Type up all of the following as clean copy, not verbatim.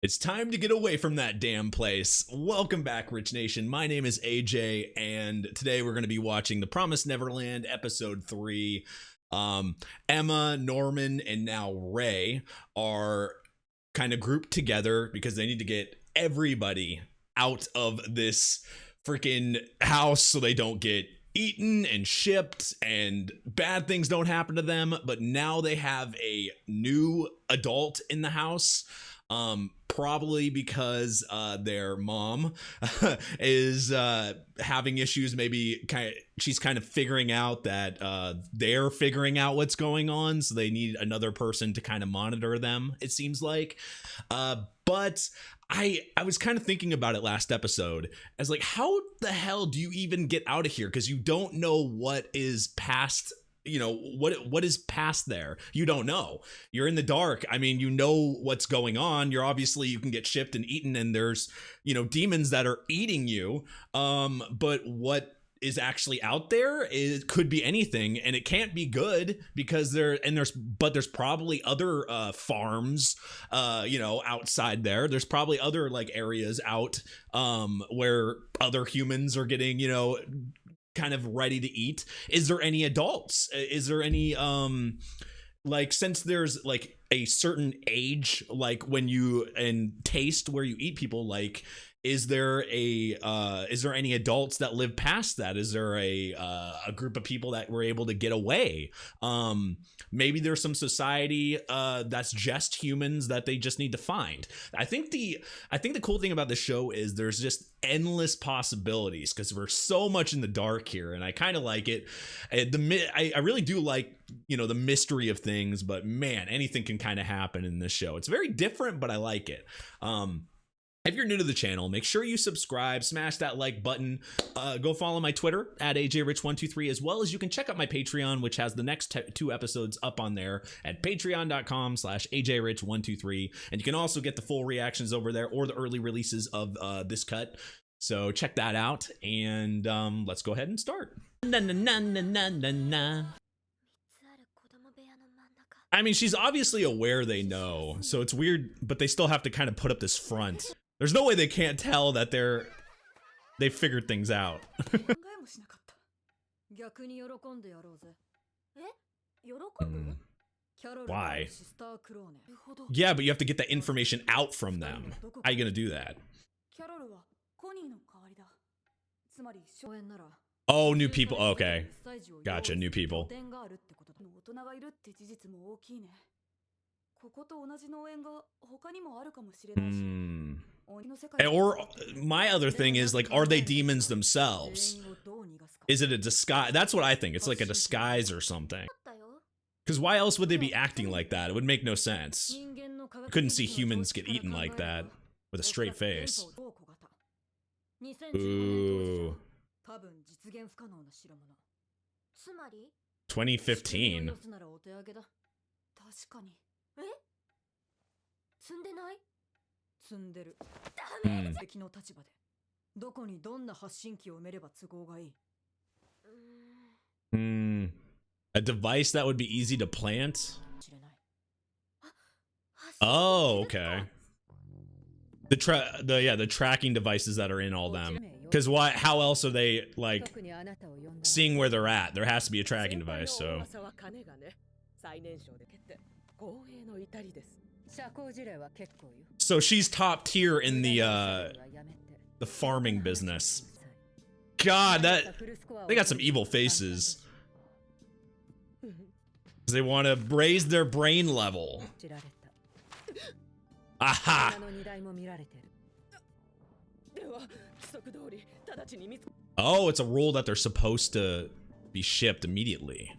It's time to get away from that damn place. Welcome back, Rich Nation. My name is AJ, and today we're going to be watching The Promised Neverland, Episode 3. Emma, Norman, and now Ray are kind of grouped together because they need to get everybody out of this freaking house so they don't get eaten and shipped and bad things don't happen to them. But now they have a new adult in the house. Probably because their mom is having issues. Maybe she's kind of figuring out that they're figuring out what's going on, so they need another person to kind of monitor them, it seems like. But I was kind of thinking about it last episode as like, how the hell do you even get out of here? Because you don't know what is past. You know, what is past there? You don't know. You're in the dark. I mean, you know what's going on. You're obviously, you can get shipped and eaten, and there's, you know, demons that are eating you. But what is actually out there could be anything, and it can't be good because there's probably other farms, you know, outside there. There's probably other like areas out where other humans are getting, you know, kind of ready to eat. Is there any adults? Is there any like, since there's like a certain age, like when you and taste where you eat people, like is there any adults that live past that? Is there a group of people that were able to get away? Maybe there's some society that's just humans that they just need to find. I think the cool thing about the show is there's just endless possibilities because we're so much in the dark here, and I kind of like it. I really do like, you know, the mystery of things, but man, anything can kind of happen in this show. It's very different, but I like it. If you're new to the channel, make sure you subscribe, smash that like button, go follow my Twitter at ajrich123, as well as you can check out my Patreon, which has the next 2 episodes up on there at patreon.com/ajrich123. And you can also get the full reactions over there or the early releases of this cut. So check that out, and let's go ahead and start. Na, na, na, na, na, na, na. I mean, she's obviously aware they know, so it's weird, but they still have to kind of put up this front. There's no way they can't tell that they figured things out. Why? Yeah, but you have to get that information out from them. How are you gonna do that? Oh, new people. Okay. Gotcha, new people. Or my other thing is, like, are they demons themselves? Is it a disguise? That's what I think. It's like a disguise or something. Because why else would they be acting like that? It would make no sense. You couldn't see humans get eaten like that with a straight face. Ooh. 2015. A device that would be easy to plant? Oh, okay. The tracking devices that are in all them. Because how else are they like seeing where they're at? There has to be a tracking device, so. So she's top tier in the farming business. God, they got some evil faces. They want to raise their brain level. Aha! Oh, it's a rule that they're supposed to be shipped immediately.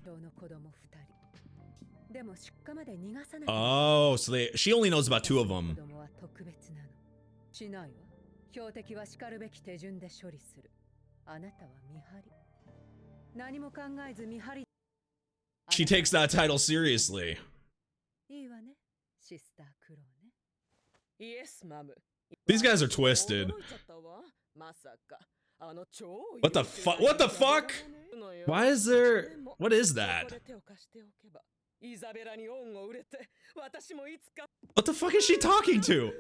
Oh, so she only knows about 2 of them. She takes that title seriously. These guys are twisted. What the fuck? What the fuck? Why is there? What is that? What the fuck is she talking to?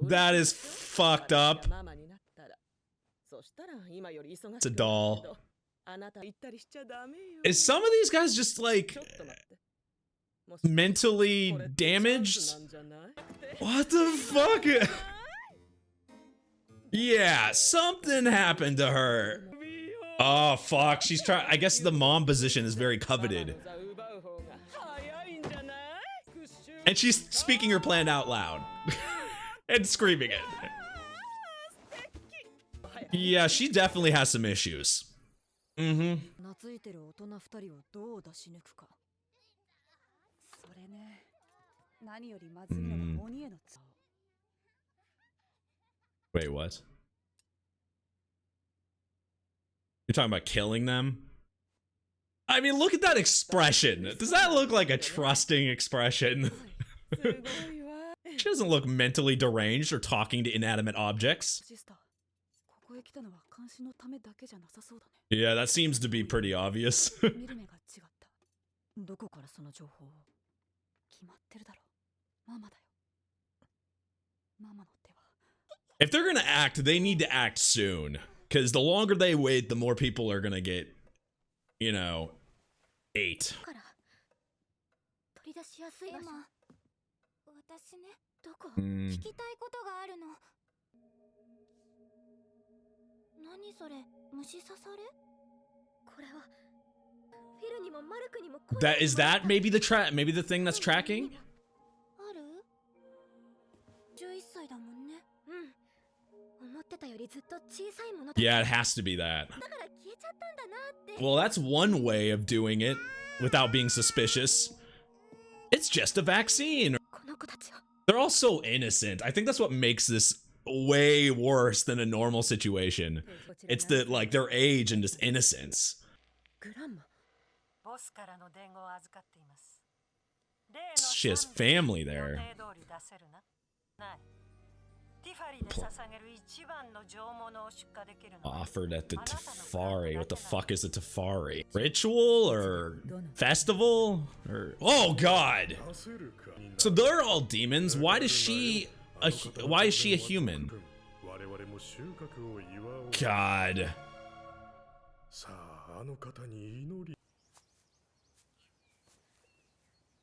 That is fucked up. It's a doll. Is some of these guys just like mentally damaged? What the fuck? Yeah, something happened to her. Oh fuck, she's trying. I guess the mom position is very coveted. And she's speaking her plan out loud and screaming it. Yeah, she definitely has some issues. Mm-hmm. Wait, what? You're talking about killing them? I mean, look at that expression. Does that look like a trusting expression? She doesn't look mentally deranged or talking to inanimate objects. Yeah, that seems to be pretty obvious. If they're gonna act, they need to act soon. Because the longer they wait, the more people are gonna get, you know, ate. Is that maybe the thing that's tracking? Yeah, it has to be that. Well, that's one way of doing it without being suspicious. It's just a vaccine. They're all so innocent. I think that's what makes this way worse than a normal situation. It's the like their age and just innocence. She has family there. Offered at the Tafari. What the fuck is a Tafari? Ritual or festival? Or oh god! So they're all demons. Why is she a human? God.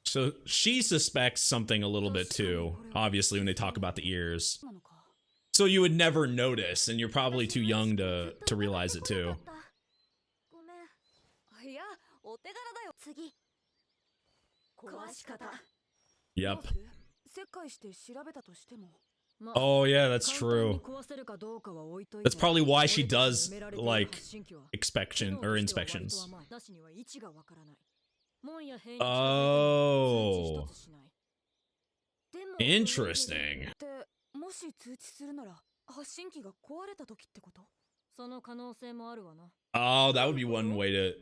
So she suspects something a little bit too, obviously, when they talk about the ears. So you would never notice, and you're probably too young to realize it too. Yep. Oh yeah, that's true. That's probably why she does like inspections. Oh. Interesting. Oh, that would be one way to...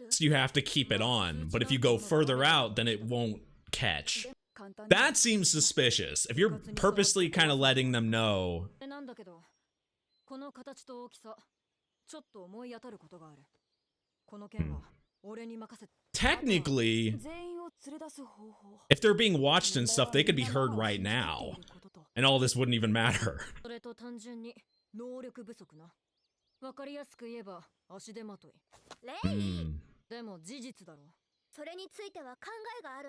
So you have to keep it on, but if you go further out, then it won't catch. That seems suspicious. If you're purposely kind of letting them know... Technically, if they're being watched and stuff, they could be heard right now. And all this wouldn't even matter.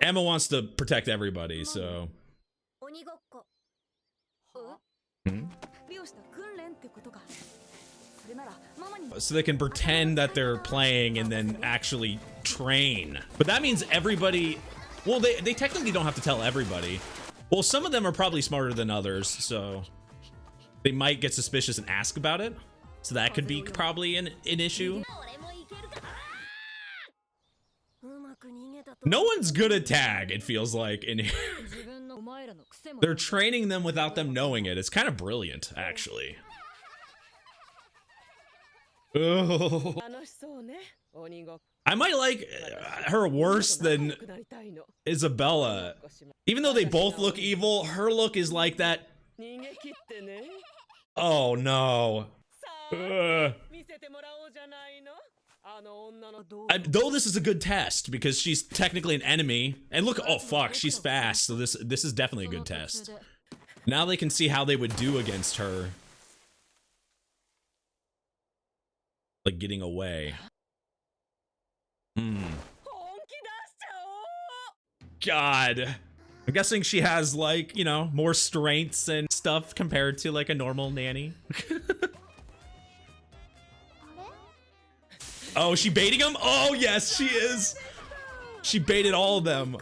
Emma wants to protect everybody, so... So they can pretend that they're playing and then actually train. But that means everybody... Well, they technically don't have to tell everybody. Well, some of them are probably smarter than others, so... They might get suspicious and ask about it. So that could be probably an issue. No one's good at tag, it feels like, in here. They're training them without them knowing it. It's kind of brilliant, actually. Oh. I might like her worse than Isabella. Even though they both look evil, her look is like that. Oh no. Though this is a good test because she's technically an enemy, and look, oh fuck, she's fast, so this is definitely a good test. Now they can see how they would do against her, like getting away. God, I'm guessing she has, like, you know, more strengths and stuff compared to like a normal nanny. Oh, is she baiting him? Oh, yes, she is. She baited all of them.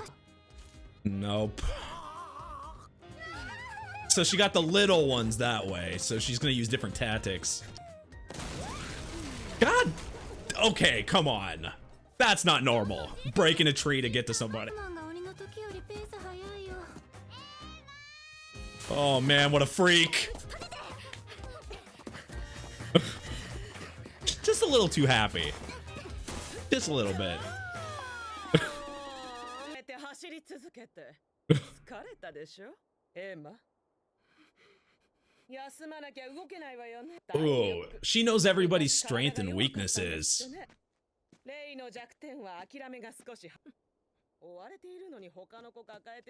Nope. So she got the little ones that way. So she's going to use different tactics. God. Okay, come on. That's not normal. Breaking a tree to get to somebody. Oh, man, what a freak. Just a little too happy. Just a little bit. Oh, she knows everybody's strength and weaknesses.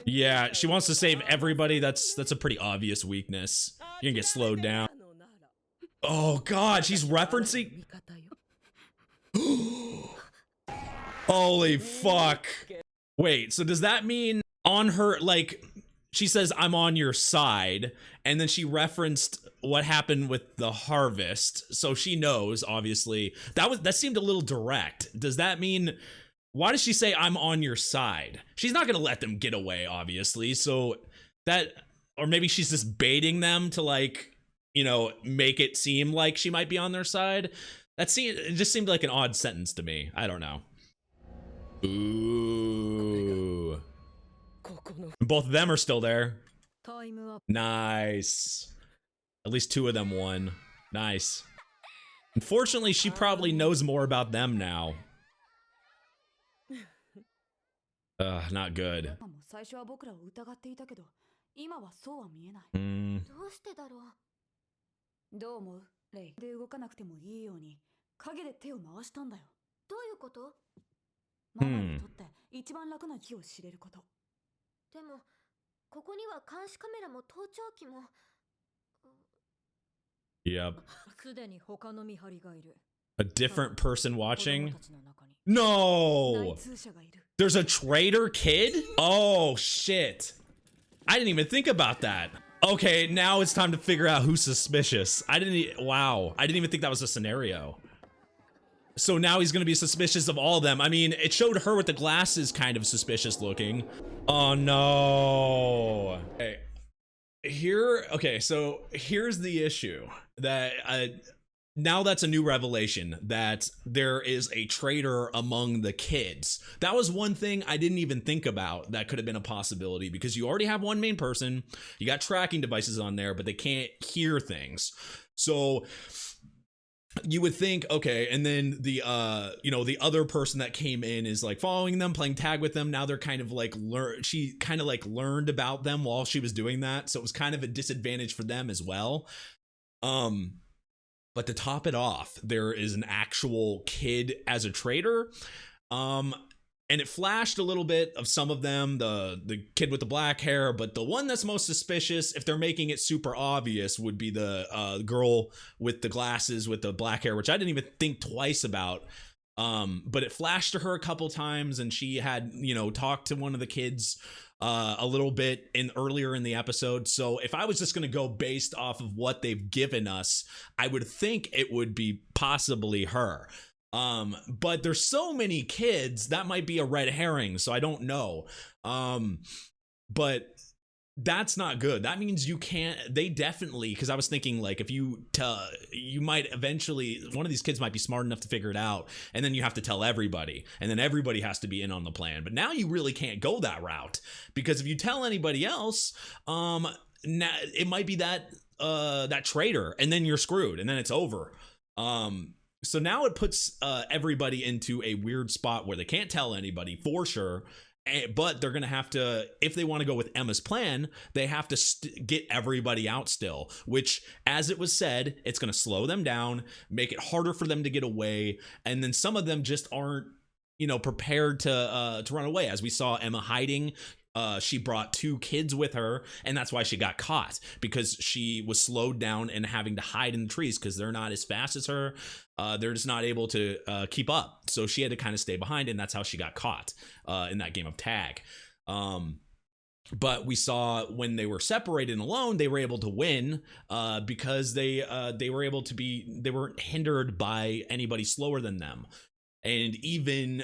Yeah, she wants to save everybody. That's a pretty obvious weakness. You're gonna get slowed down. Oh god, she's referencing. Holy fuck. Wait, so does that mean on her, like, she says I'm on your side, and then she referenced what happened with the harvest, so she knows, obviously. That seemed a little direct. Does that mean, why does she say I'm on your side? She's not gonna let them get away, obviously, so that, or maybe she's just baiting them to, like, you know, make it seem like she might be on their side. It just seemed like an odd sentence to me. I don't know. Ooh. Both of them are still there. Nice. At least two of them won. Nice. Unfortunately, she probably knows more about them now. Not good. Yep. A different person watching? No! There's a traitor kid? Oh, shit. I didn't even think about that. Okay, now it's time to figure out who's suspicious. Wow. I didn't even think that was a scenario. So now he's gonna be suspicious of all of them. I mean, it showed her with the glasses kind of suspicious looking. Oh no. Okay, so here's the issue. That now that's a new revelation, that there is a traitor among the kids. That was one thing I didn't even think about that could have been a possibility, because you already have one main person, you got tracking devices on there, but they can't hear things. So you would think, okay, and then the you know, the other person that came in is like following them, playing tag with them. Now they're kind of like she kind of like learned about them while she was doing that, so it was kind of a disadvantage for them as well. But to top it off, there is an actual kid as a traitor. And it flashed a little bit of some of them, the kid with the black hair, but the one that's most suspicious, if they're making it super obvious, would be the girl with the glasses with the black hair, which I didn't even think twice about. But it flashed to her a couple times, and she had, you know, talked to one of the kids a little bit earlier in the episode. So if I was just going to go based off of what they've given us, I would think it would be possibly her. But there's so many kids that might be a red herring, so I don't know. But that's not good. That means you can't, they definitely, because I was thinking, like, if you might eventually, one of these kids might be smart enough to figure it out, and then you have to tell everybody, and then everybody has to be in on the plan. But now you really can't go that route, because if you tell anybody else, it might be that traitor, and then you're screwed, and then it's over. So now it puts everybody into a weird spot where they can't tell anybody for sure. But they're gonna have to, if they want to go with Emma's plan, they have to get everybody out still, which, as it was said, it's gonna slow them down, make it harder for them to get away, and then some of them just aren't, you know, prepared to run away. As we saw Emma hiding, she brought 2 kids with her, and that's why she got caught, because she was slowed down and having to hide in the trees because they're not as fast as her. They're just not able to keep up, so she had to kind of stay behind, and that's how she got caught in that game of tag. But we saw when they were separated and alone, they were able to win because they weren't hindered by anybody slower than them. And even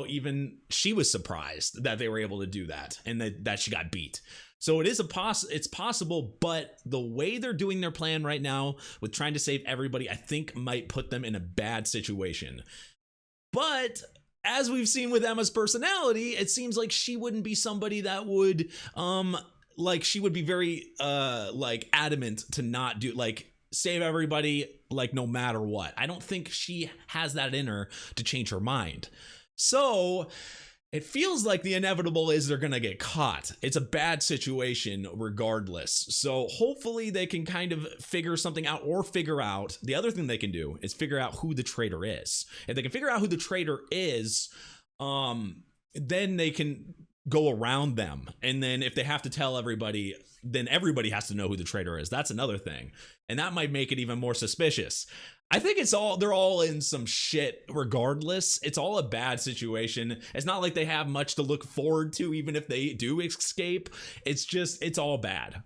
even she was surprised that they were able to do that, and that she got beat. So it's possible, but the way they're doing their plan right now with trying to save everybody, I think might put them in a bad situation. But as we've seen with Emma's personality, it seems like she wouldn't be somebody that would she would be very adamant to not do, save everybody, no matter what. I don't think she has that in her to change her mind. So it feels like the inevitable is they're gonna get caught. It's a bad situation regardless. So hopefully they can kind of figure something out, or figure out, the other thing they can do is figure out who the traitor is. If they can figure out who the traitor is, then they can go around them. And then if they have to tell everybody, then everybody has to know who the traitor is. That's another thing. And that might make it even more suspicious. I think they're all in some shit regardless. It's all a bad situation. It's not like they have much to look forward to, even if they do escape. It's all bad.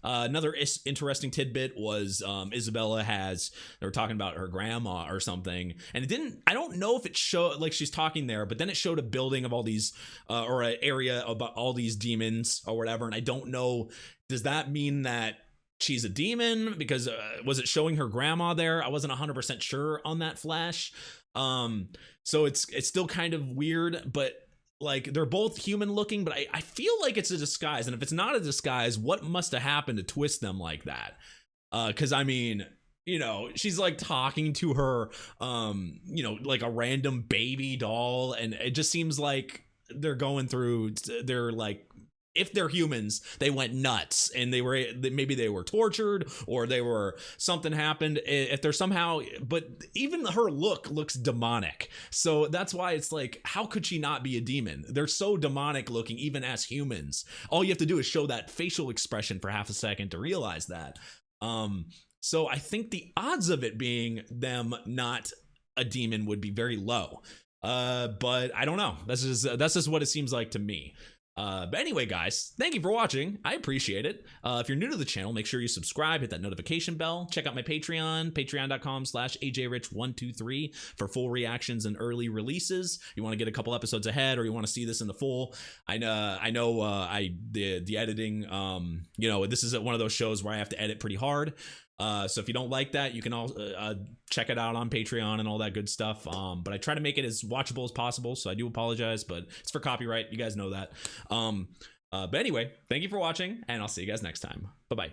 Another interesting tidbit was Isabella they were talking about her grandma or something, and I don't know if it showed, she's talking there, but then it showed a building of all these or an area about all these demons or whatever, and I don't know, does that mean that she's a demon? Because was it showing her grandma there? I wasn't 100% sure on that flash. So it's still kind of weird, but they're both human looking, but I feel like it's a disguise. And if it's not a disguise, what must have happened to twist them like that? Because I mean, she's talking to her, a random baby doll, and it just seems like they're going through, if they're humans, they went nuts, and maybe they were tortured, or something happened. If they're somehow, but even her look looks demonic. So that's why it's how could she not be a demon? They're so demonic looking, even as humans. All you have to do is show that facial expression for half a second to realize that. So I think the odds of it being them not a demon would be very low. But I don't know. That's just what it seems like to me. But anyway, guys, thank you for watching. I appreciate it. If you're new to the channel, make sure you subscribe, hit that notification bell, check out my Patreon, patreon.com/ajrich123 for full reactions and early releases. You want to get a couple episodes ahead, or you want to see this in the full. I know the editing, this is one of those shows where I have to edit pretty hard. So if you don't like that, you can all check it out on Patreon and all that good stuff. But I try to make it as watchable as possible, so I do apologize, but it's for copyright. You guys know that. But anyway, thank you for watching, and I'll see you guys next time. Bye-bye.